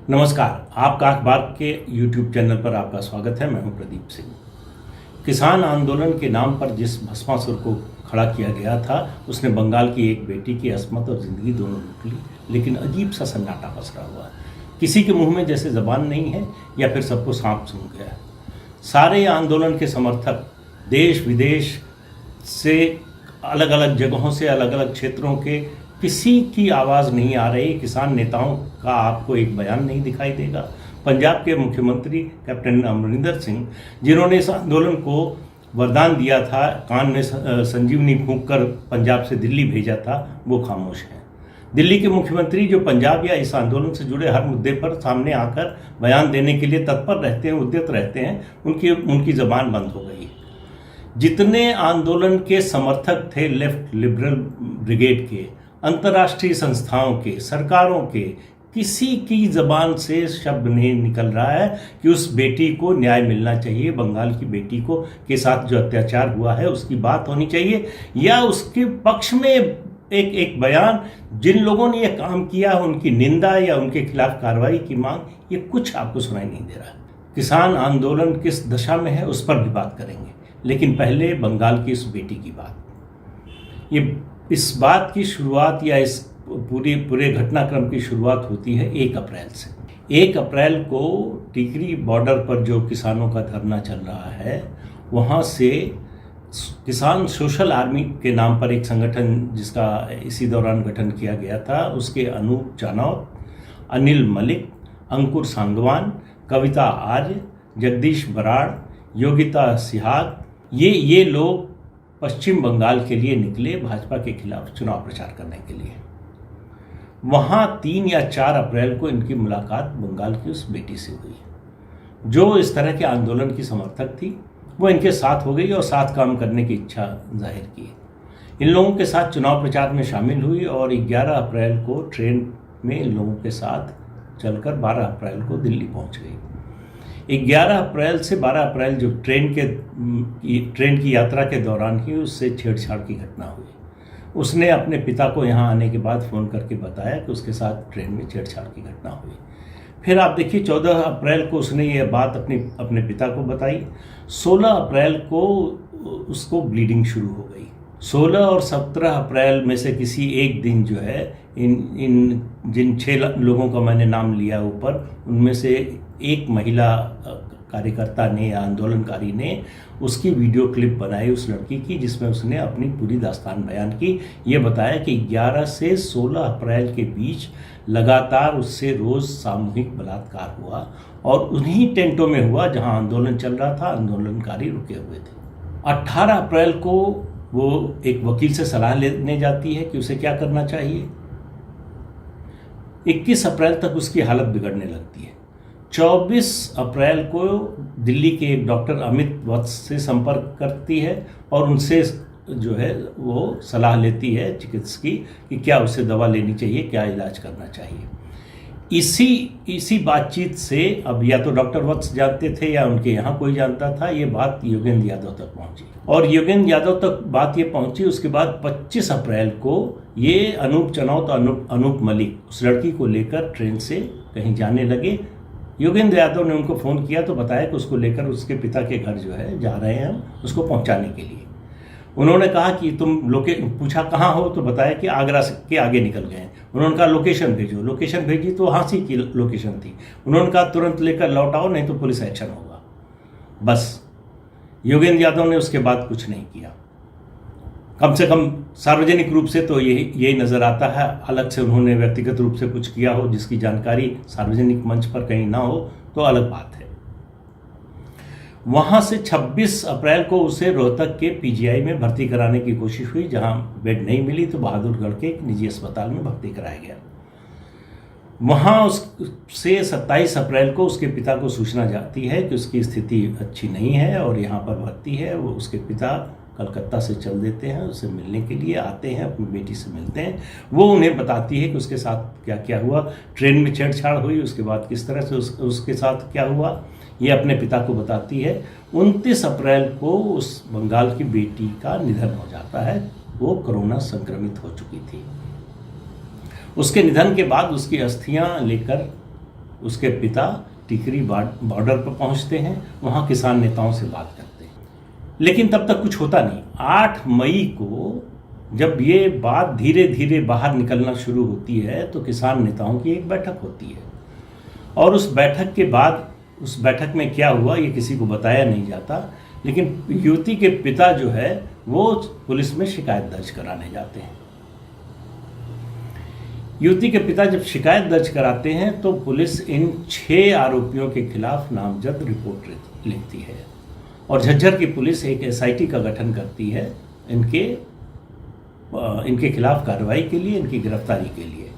नमस्कार। आपका अखबार के YouTube चैनल पर आपका स्वागत है। मैं हूं प्रदीप सिंह। किसान आंदोलन के नाम पर जिस भस्मासुर को खड़ा किया गया था, उसने बंगाल की एक बेटी की अस्मत और जिंदगी दोनों लूट ली। लेकिन अजीब सा सन्नाटा पसरा हुआ है। किसी के मुंह में जैसे जबान नहीं है या फिर सबको सांप सूंघ गया है। सारे आंदोलन के समर्थक देश विदेश से, अलग अलग जगहों से, अलग अलग क्षेत्रों के, किसी की आवाज़ नहीं आ रही। किसान नेताओं का आपको एक बयान नहीं दिखाई देगा। पंजाब के मुख्यमंत्री कैप्टन अमरिंदर सिंह, जिन्होंने इस आंदोलन को वरदान दिया था, कान में संजीवनी फूंक कर पंजाब से दिल्ली भेजा था, वो खामोश हैं। दिल्ली के मुख्यमंत्री जो पंजाब या इस आंदोलन से जुड़े हर मुद्दे पर सामने आकर बयान देने के लिए तत्पर रहते हैं, उद्यत रहते हैं, उनकी ज़बान बंद हो गई। जितने आंदोलन के समर्थक थे लेफ्ट लिबरल ब्रिगेड के, अंतर्राष्ट्रीय संस्थाओं के, सरकारों के, किसी की जबान से शब्द नहीं निकल रहा है कि उस बेटी को न्याय मिलना चाहिए। बंगाल की बेटी को के साथ जो अत्याचार हुआ है उसकी बात होनी चाहिए, या उसके पक्ष में एक बयान। जिन लोगों ने यह काम किया उनकी निंदा या उनके खिलाफ कार्रवाई की मांग, ये कुछ आपको सुनाई नहीं दे रहा। किसान आंदोलन किस दशा में है उस पर भी बात करेंगे, लेकिन पहले बंगाल की इस बेटी की बात। ये इस बात की शुरुआत या इस पूरे घटनाक्रम की शुरुआत होती है 1 अप्रैल से। 1 अप्रैल को टिकरी बॉर्डर पर जो किसानों का धरना चल रहा है, वहाँ से किसान सोशल आर्मी के नाम पर एक संगठन जिसका इसी दौरान गठन किया गया था, उसके अनूप जानौत, अनिल मलिक, अंकुर सांगवान, कविता आर्य, जगदीश बराड़, योगिता सिहाग, ये लोग पश्चिम बंगाल के लिए निकले भाजपा के खिलाफ चुनाव प्रचार करने के लिए। वहाँ 3 या 4 अप्रैल को इनकी मुलाकात बंगाल की उस बेटी से हुई जो इस तरह के आंदोलन की समर्थक थी। वो इनके साथ हो गई और साथ काम करने की इच्छा जाहिर की। इन लोगों के साथ चुनाव प्रचार में शामिल हुई और 11 अप्रैल को ट्रेन में इन लोगों के साथ चलकर 12 अप्रैल को दिल्ली पहुँच गई। 11 अप्रैल से 12 अप्रैल जो ट्रेन की यात्रा के दौरान ही उससे छेड़छाड़ की घटना हुई। उसने अपने पिता को यहाँ आने के बाद फ़ोन करके बताया कि उसके साथ ट्रेन में छेड़छाड़ की घटना हुई। फिर आप देखिए 14 अप्रैल को उसने ये बात अपने पिता को बताई। 16 अप्रैल को उसको ब्लीडिंग शुरू हो गई। 16 और 17 अप्रैल में से किसी एक दिन जो है इन जिन 6 लोगों का मैंने नाम लिया ऊपर, उनमें से एक महिला कार्यकर्ता ने या आंदोलनकारी ने उसकी वीडियो क्लिप बनाई उस लड़की की, जिसमें उसने अपनी पूरी दास्तान बयान की। ये बताया कि 11 से 16 अप्रैल के बीच लगातार उससे रोज़ सामूहिक बलात्कार हुआ और उन्हीं टेंटों में हुआ जहां आंदोलन चल रहा था, आंदोलनकारी रुके हुए थे। 18 अप्रैल को वो एक वकील से सलाह लेने जाती है कि उसे क्या करना चाहिए। 21 अप्रैल तक उसकी हालत बिगड़ने लगती है। 24 अप्रैल को दिल्ली के एक डॉक्टर अमित वत्स से संपर्क करती है और उनसे जो है वो सलाह लेती है चिकित्सक की कि क्या उसे दवा लेनी चाहिए, क्या इलाज करना चाहिए। इसी बातचीत से अब या तो डॉक्टर वत्स जानते थे या उनके यहाँ कोई जानता था, ये बात योगेंद्र यादव तक पहुँची और योगेंद्र यादव तक बात ये पहुँची। उसके बाद 25 अप्रैल को ये अनूप चनौत और अनूप मलिक उस लड़की को लेकर ट्रेन से कहीं जाने लगे। योगेंद्र यादव ने उनको फ़ोन किया तो बताया कि उसको लेकर उसके पिता के घर जो है जा रहे हैं हम उसको पहुंचाने के लिए। उन्होंने कहा कि तुम पूछा कहाँ हो, तो बताया कि आगरा के आगे निकल गए हैं। उन्होंने कहा लोकेशन भेजो। लोकेशन भेजी तो हाँसी की लोकेशन थी। उन्होंने कहा तुरंत लेकर लौट आओ, नहीं तो पुलिस एक्शन होगा। बस योगेंद्र यादव ने उसके बाद कुछ नहीं किया। कम से कम सार्वजनिक रूप से तो यही नज़र आता है। अलग से उन्होंने व्यक्तिगत रूप से कुछ किया हो जिसकी जानकारी सार्वजनिक मंच पर कहीं ना हो तो अलग बात है। वहाँ से 26 अप्रैल को उसे रोहतक के पीजीआई में भर्ती कराने की कोशिश हुई। जहाँ बेड नहीं मिली तो बहादुरगढ़ के एक निजी अस्पताल में भर्ती कराया गया। वहाँ उससे 27 अप्रैल को उसके पिता को सूचना जाती है कि उसकी स्थिति अच्छी नहीं है और यहाँ पर भर्ती है। वो उसके पिता कलकत्ता से चल देते हैं, उससे मिलने के लिए आते हैं, अपनी बेटी से मिलते हैं। वो उन्हें बताती है कि उसके साथ क्या क्या हुआ, ट्रेन में छेड़छाड़ हुई, उसके बाद किस तरह से उसके साथ क्या हुआ, ये अपने पिता को बताती है। 29 अप्रैल को उस बंगाल की बेटी का निधन हो जाता है। वो कोरोना संक्रमित हो चुकी थी। उसके निधन के बाद उसकी अस्थियां लेकर उसके पिता टिकरी बॉर्डर पर पहुंचते हैं, वहां किसान नेताओं से बात करते हैं, लेकिन तब तक कुछ होता नहीं। 8 मई को जब ये बात धीरे धीरे बाहर निकलना शुरू होती है तो किसान नेताओं की एक बैठक होती है, और उस बैठक के बाद उस बैठक में क्या हुआ ये किसी को बताया नहीं जाता, लेकिन युवती के पिता जो है वो पुलिस में शिकायत दर्ज कराने जाते हैं। युवती के पिता जब शिकायत दर्ज कराते हैं तो पुलिस इन 6 आरोपियों के खिलाफ नामजद रिपोर्ट लिखती है, और झज्जर की पुलिस एक एसआईटी का गठन करती है इनके खिलाफ कार्रवाई के लिए, इनकी गिरफ्तारी के लिए।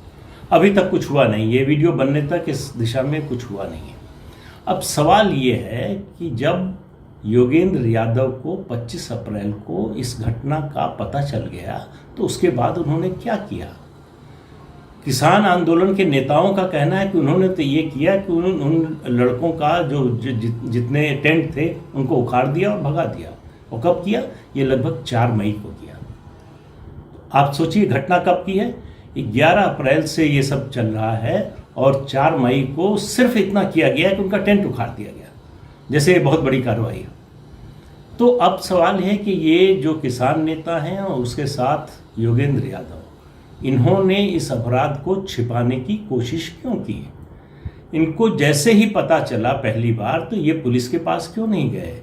अभी तक कुछ हुआ नहीं, ये वीडियो बनने तक इस दिशा में कुछ हुआ नहीं है। अब सवाल ये है कि जब योगेंद्र यादव को 25 अप्रैल को इस घटना का पता चल गया तो उसके बाद उन्होंने क्या किया? किसान आंदोलन के नेताओं का कहना है कि उन्होंने तो ये किया कि उन लड़कों का जितने टेंट थे उनको उखाड़ दिया और भगा दिया। और कब किया? ये लगभग 4 मई को किया। आप सोचिए घटना कब की है? 11 अप्रैल से ये सब चल रहा है और 4 मई को सिर्फ इतना किया गया कि उनका टेंट उखाड़ दिया गया, जैसे ये बहुत बड़ी कार्रवाई है। तो अब सवाल है कि ये जो किसान नेता हैं और उसके साथ योगेंद्र यादव, इन्होंने इस अपराध को छिपाने की कोशिश क्यों की? इनको जैसे ही पता चला पहली बार तो ये पुलिस के पास क्यों नहीं गए?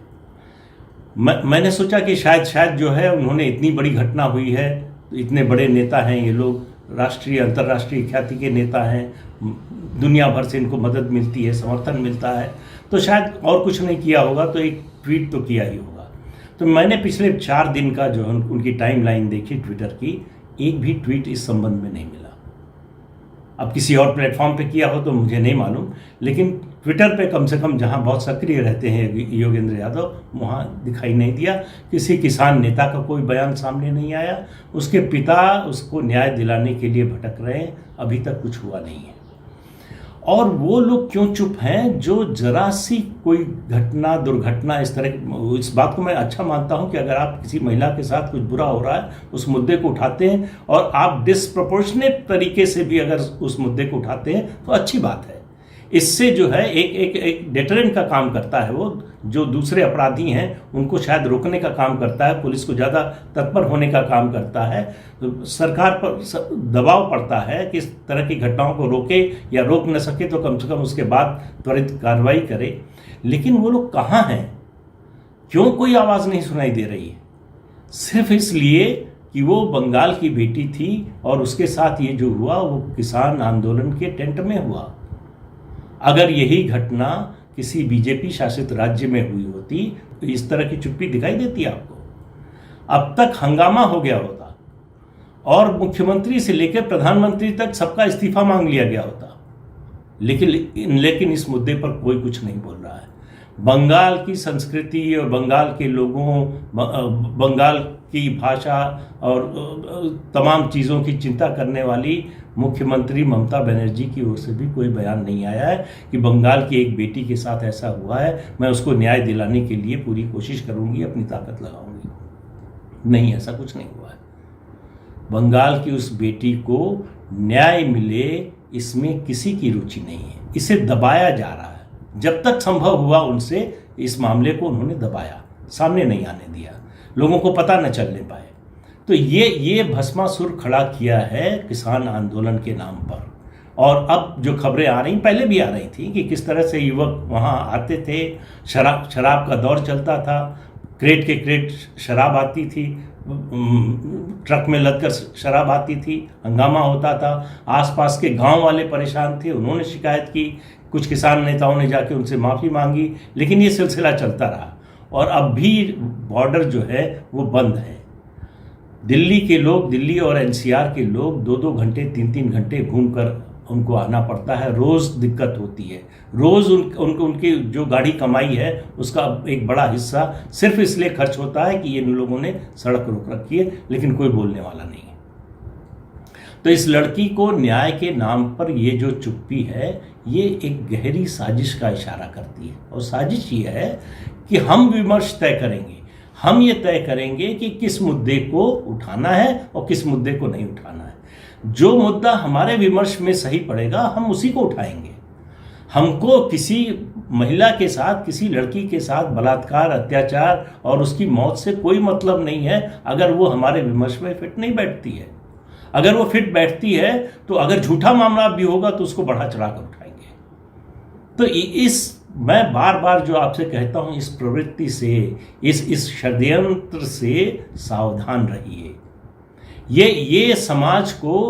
मैंने सोचा कि शायद जो है उन्होंने इतनी बड़ी घटना हुई है, इतने बड़े नेता हैं ये लोग, राष्ट्रीय अंतर्राष्ट्रीय ख्याति के नेता हैं, दुनिया भर से इनको मदद मिलती है, समर्थन मिलता है, तो शायद और कुछ नहीं किया होगा तो एक ट्वीट तो किया ही होगा। तो मैंने पिछले 4 दिन का जो उनकी टाइमलाइन देखी ट्विटर की, एक भी ट्वीट इस संबंध में नहीं मिला। अब किसी और प्लेटफॉर्म पे किया हो तो मुझे नहीं मालूम, लेकिन ट्विटर पे कम से कम जहां बहुत सक्रिय रहते हैं योगेंद्र यादव, वहां दिखाई नहीं दिया। किसी किसान नेता का कोई बयान सामने नहीं आया। उसके पिता उसको न्याय दिलाने के लिए भटक रहे हैं, अभी तक कुछ हुआ नहीं है। और वो लोग क्यों चुप हैं जो जरा सी कोई घटना दुर्घटना इस तरह, इस बात को मैं अच्छा मानता हूं कि अगर आप किसी महिला के साथ कुछ बुरा हो रहा है उस मुद्दे को उठाते हैं और आप डिसप्रोपोर्शनेट तरीके से भी अगर उस मुद्दे को उठाते हैं तो अच्छी बात है। इससे जो है एक डेटरेंट का काम करता है, वो जो दूसरे अपराधी हैं उनको शायद रोकने का काम करता है, पुलिस को ज़्यादा तत्पर होने का काम करता है, तो सरकार पर दबाव पड़ता है कि इस तरह की घटनाओं को रोके, या रोक न सके तो कम से कम उसके बाद त्वरित कार्रवाई करे। लेकिन वो लोग कहाँ हैं? क्यों कोई आवाज़ नहीं सुनाई दे रही है? सिर्फ इसलिए कि वो बंगाल की बेटी थी और उसके साथ ये जो हुआ वो किसान आंदोलन के टेंट में हुआ। अगर यही घटना किसी बीजेपी शासित राज्य में हुई होती तो इस तरह की चुप्पी दिखाई देती आपको? अब तक हंगामा हो गया होता और मुख्यमंत्री से लेकर प्रधानमंत्री तक सबका इस्तीफा मांग लिया गया होता। लेकिन इस मुद्दे पर कोई कुछ नहीं बोल रहा है। बंगाल की संस्कृति और बंगाल के लोगों, बंगाल की भाषा और तमाम चीज़ों की चिंता करने वाली मुख्यमंत्री ममता बनर्जी की ओर से भी कोई बयान नहीं आया है कि बंगाल की एक बेटी के साथ ऐसा हुआ है, मैं उसको न्याय दिलाने के लिए पूरी कोशिश करूंगी, अपनी ताकत लगाऊंगी। नहीं, ऐसा कुछ नहीं हुआ है। बंगाल की उस बेटी को न्याय मिले इसमें किसी की रुचि नहीं है, इसे दबाया जा रहा है। जब तक संभव हुआ उनसे इस मामले को उन्होंने दबाया, सामने नहीं आने दिया, लोगों को पता न चलने पाए। तो ये भस्मासुर खड़ा किया है किसान आंदोलन के नाम पर। और अब जो खबरें आ रही, पहले भी आ रही थी कि किस तरह से युवक वहाँ आते थे, शराब का दौर चलता था, क्रेट के क्रेट शराब आती थी, ट्रक में लदकर शराब आती थी, हंगामा होता था, आसपास के गांव वाले परेशान थे, उन्होंने शिकायत की, कुछ किसान नेताओं ने जाके उनसे माफ़ी मांगी, लेकिन ये सिलसिला चलता रहा। और अब भी बॉर्डर जो है वो बंद है। दिल्ली के लोग, दिल्ली और एनसीआर के लोग 2-2 घंटे 3-3 घंटे घूमकर उनको आना पड़ता है, रोज़ दिक्कत होती है। रोज़ उनकी जो गाड़ी कमाई है उसका एक बड़ा हिस्सा सिर्फ इसलिए खर्च होता है कि इन लोगों ने सड़क रोक रखी है, लेकिन कोई बोलने वाला नहीं है। तो इस लड़की को न्याय के नाम पर ये जो चुप्पी है, ये एक गहरी साजिश का इशारा करती है। और साजिश ये है कि हम विमर्श तय करेंगे, हम ये तय करेंगे कि किस मुद्दे को उठाना है और किस मुद्दे को नहीं उठाना है। जो मुद्दा हमारे विमर्श में सही पड़ेगा हम उसी को उठाएंगे। हमको किसी महिला के साथ, किसी लड़की के साथ बलात्कार, अत्याचार और उसकी मौत से कोई मतलब नहीं है अगर वो हमारे विमर्श में फिट नहीं बैठती है। अगर वो फिट बैठती है तो अगर झूठा मामला भी होगा तो उसको बढ़ा चढ़ा कर उठाएंगे। तो मैं बार बार जो आपसे कहता हूं, इस प्रवृत्ति से, इस षड्यंत्र से सावधान रहिए। ये समाज को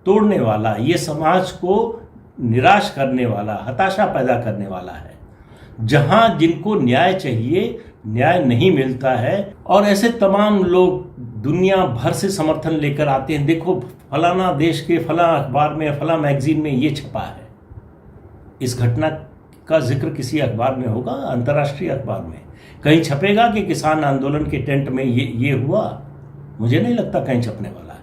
तोड़ने वाला, ये समाज को निराश करने वाला, हताशा पैदा करने वाला है। जहां जिनको न्याय चाहिए, न्याय नहीं मिलता है, और ऐसे तमाम लोग दुनिया भर से समर्थन लेकर आते हैं। देखो, फलाना देश के फला अखबार में, फला मैगजीन में ये छपा है। इस घटना का जिक्र किसी अखबार में होगा, अंतर्राष्ट्रीय अखबार में कहीं छपेगा कि किसान आंदोलन के टेंट में ये हुआ? मुझे नहीं लगता कहीं छपने वाला है।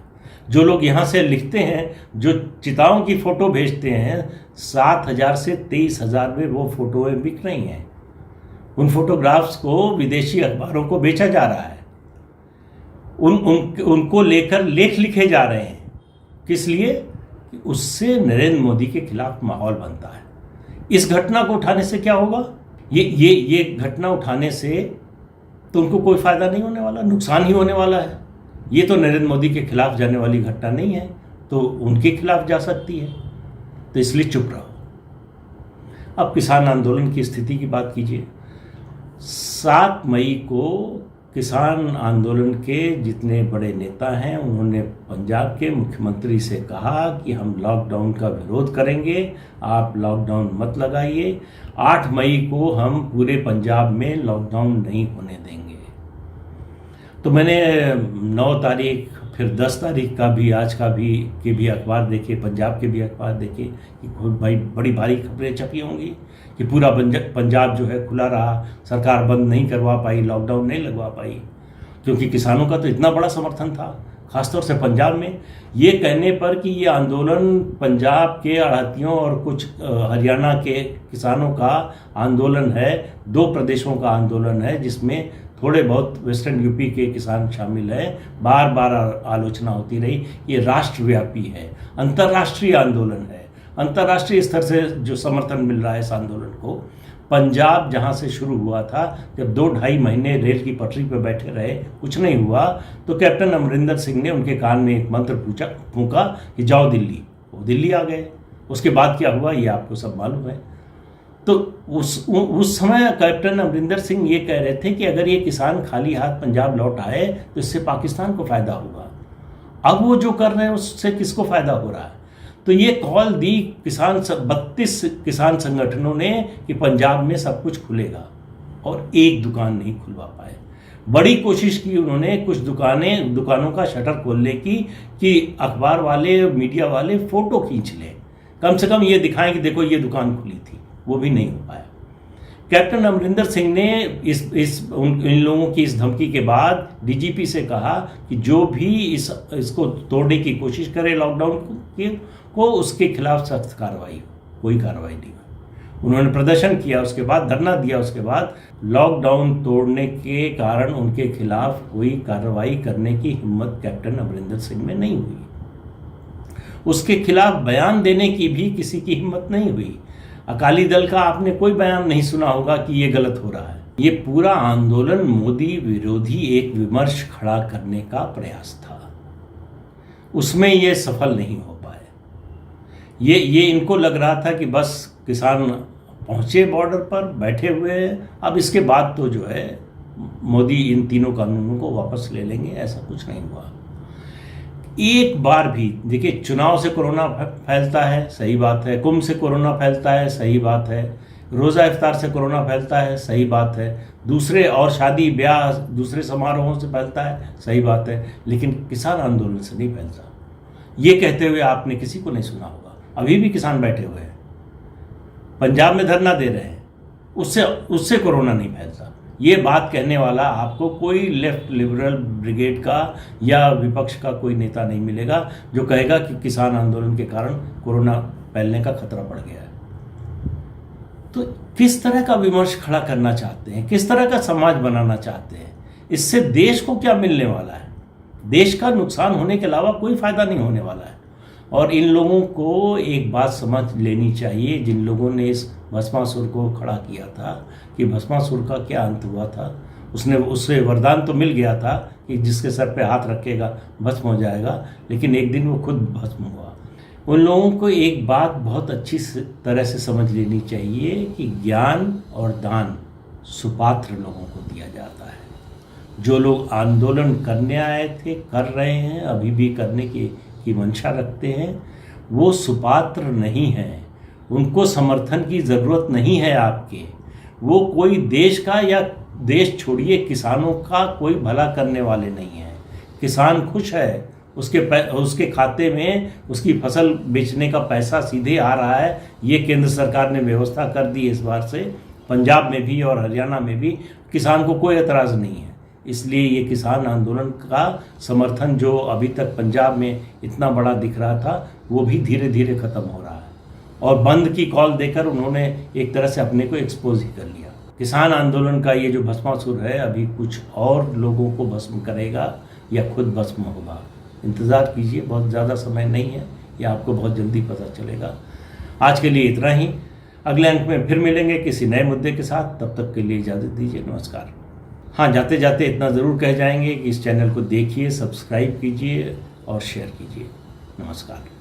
जो लोग यहाँ से लिखते हैं, जो चिताओं की फोटो भेजते हैं, 7,000 से 23,000 में वो फोटोएं बिक रही हैं। उन फोटोग्राफ्स को विदेशी अखबारों को बेचा जा रहा है। उनको लेकर लेख लिखे जा रहे हैं। किस लिए? उससे नरेंद्र मोदी के खिलाफ माहौल बनता है। इस घटना को उठाने से क्या होगा? ये घटना उठाने से तो उनको कोई फायदा नहीं होने वाला, नुकसान ही होने वाला है। ये तो नरेंद्र मोदी के खिलाफ जाने वाली घटना नहीं है, तो उनके खिलाफ जा सकती है। तो इसलिए चुप रहो। अब किसान आंदोलन की स्थिति की बात कीजिए। 7 मई को किसान आंदोलन के जितने बड़े नेता हैं, उन्होंने पंजाब के मुख्यमंत्री से कहा कि हम लॉकडाउन का विरोध करेंगे, आप लॉकडाउन मत लगाइए। 8 मई को हम पूरे पंजाब में लॉकडाउन नहीं होने देंगे। तो मैंने 9 तारीख, फिर 10 तारीख का भी, आज का भी के भी अखबार देखे, पंजाब के भी अखबार देखे कि भाई बड़ी भारी खबरें छपी होंगी कि पूरा पंजाब जो है खुला रहा, सरकार बंद नहीं करवा पाई, लॉकडाउन नहीं लगवा पाई, क्योंकि किसानों का तो इतना बड़ा समर्थन था, खासतौर से पंजाब में। ये कहने पर कि ये आंदोलन पंजाब के आढ़तियों और कुछ हरियाणा के किसानों का आंदोलन है, 2 प्रदेशों का आंदोलन है, जिसमें थोड़े बहुत वेस्टर्न यूपी के किसान शामिल हैं। बार बार आलोचना होती रही। ये राष्ट्रव्यापी है, अंतर्राष्ट्रीय आंदोलन है। अंतर्राष्ट्रीय स्तर से जो समर्थन मिल रहा है इस आंदोलन को। पंजाब जहाँ से शुरू हुआ था, जब 2-2.5 महीने रेल की पटरी पर बैठे रहे, कुछ नहीं हुआ, तो कैप्टन अमरिंदर सिंह ने उनके कान में एक मंत्र फूंका कि जाओ दिल्ली। वो दिल्ली आ गए। उसके बाद क्या हुआ ये आपको सब मालूम है। तो उस समय कैप्टन अमरिंदर सिंह ये कह रहे थे कि अगर ये किसान खाली हाथ पंजाब लौट आए तो इससे पाकिस्तान को फायदा होगा। अब वो जो कर रहे हैं उससे किसको फायदा हो रहा है? तो ये कॉल दी 32 किसान संगठनों ने कि पंजाब में सब कुछ खुलेगा, और एक दुकान नहीं खुलवा पाए। बड़ी कोशिश की उन्होंने कुछ दुकानों का शटर खोलने की कि अखबार वाले, मीडिया वाले फोटो खींच लें, कम से कम ये दिखाएं कि देखो ये दुकान खुली थी। वो भी नहीं हो पाया। कैप्टन अमरिंदर सिंह ने इन लोगों की इस धमकी के बाद डीजीपी से कहा कि जो भी इसको तोड़ने की कोशिश करे लॉकडाउन को उसके खिलाफ सख्त कार्रवाई हो। कोई कार्रवाई नहीं हुई। उन्होंने प्रदर्शन किया, उसके बाद धरना दिया, उसके बाद लॉकडाउन तोड़ने के कारण उनके खिलाफ कोई कार्रवाई करने की हिम्मत कैप्टन अमरिंदर सिंह में नहीं हुई। उसके खिलाफ बयान देने की भी किसी की हिम्मत नहीं हुई। अकाली दल का आपने कोई बयान नहीं सुना होगा कि ये गलत हो रहा है। ये पूरा आंदोलन मोदी विरोधी एक विमर्श खड़ा करने का प्रयास था। उसमें ये सफल नहीं हो पाए। ये इनको लग रहा था कि बस किसान पहुंचे बॉर्डर पर, बैठे हुए हैं, अब इसके बाद तो जो है मोदी इन तीनों कानूनों को वापस ले लेंगे। ऐसा कुछ नहीं हुआ। एक बार भी देखिए, चुनाव से कोरोना फैलता है, सही बात है। कुंभ से कोरोना फैलता है, सही बात है। रोज़ा इफ्तार से कोरोना फैलता है, सही बात है। दूसरे और शादी ब्याह, दूसरे समारोहों से फैलता है, सही बात है। लेकिन किसान आंदोलन से नहीं फैलता। ये कहते हुए आपने किसी को नहीं सुना होगा। अभी भी किसान बैठे हुए हैं, पंजाब में धरना दे रहे हैं, उससे कोरोना नहीं फैलता। ये बात कहने वाला आपको कोई लेफ्ट लिबरल ब्रिगेड का या विपक्ष का कोई नेता नहीं मिलेगा जो कहेगा कि किसान आंदोलन के कारण कोरोना फैलने का खतरा बढ़ गया है। तो किस तरह का विमर्श खड़ा करना चाहते हैं, किस तरह का समाज बनाना चाहते हैं? इससे देश को क्या मिलने वाला है? देश का नुकसान होने के अलावा कोई फायदा नहीं होने वाला है। और इन लोगों को एक बात समझ लेनी चाहिए, जिन लोगों ने इस भस्मासुर को खड़ा किया था, कि भस्मासुर का क्या अंत हुआ था। उससे वरदान तो मिल गया था कि जिसके सर पे हाथ रखेगा भस्म हो जाएगा, लेकिन एक दिन वो खुद भस्म हुआ। उन लोगों को एक बात बहुत अच्छी तरह से समझ लेनी चाहिए कि ज्ञान और दान सुपात्र लोगों को दिया जाता है। जो लोग आंदोलन करने आए थे, कर रहे हैं, अभी भी करने की मंशा रखते हैं, वो सुपात्र नहीं हैं। उनको समर्थन की ज़रूरत नहीं है आपके। वो कोई देश का, या देश छोड़िए किसानों का कोई भला करने वाले नहीं हैं। किसान खुश है, उसके खाते में उसकी फसल बेचने का पैसा सीधे आ रहा है। ये केंद्र सरकार ने व्यवस्था कर दी है इस बार से। पंजाब में भी और हरियाणा में भी किसान को कोई एतराज़ नहीं है। इसलिए ये किसान आंदोलन का समर्थन जो अभी तक पंजाब में इतना बड़ा दिख रहा था, वो भी धीरे धीरे ख़त्म हो रहा है। और बंद की कॉल देकर उन्होंने एक तरह से अपने को एक्सपोज ही कर लिया। किसान आंदोलन का ये जो भस्मासुर है, अभी कुछ और लोगों को भस्म करेगा या खुद भस्म होगा। इंतज़ार कीजिए, बहुत ज़्यादा समय नहीं है, यह आपको बहुत जल्दी पता चलेगा। आज के लिए इतना ही। अगले अंक में फिर मिलेंगे किसी नए मुद्दे के साथ। तब तक के लिए इजाज़त दीजिए, नमस्कार। हाँ, जाते जाते इतना ज़रूर कह जाएंगे कि इस चैनल को देखिए, सब्सक्राइब कीजिए और शेयर कीजिए। नमस्कार।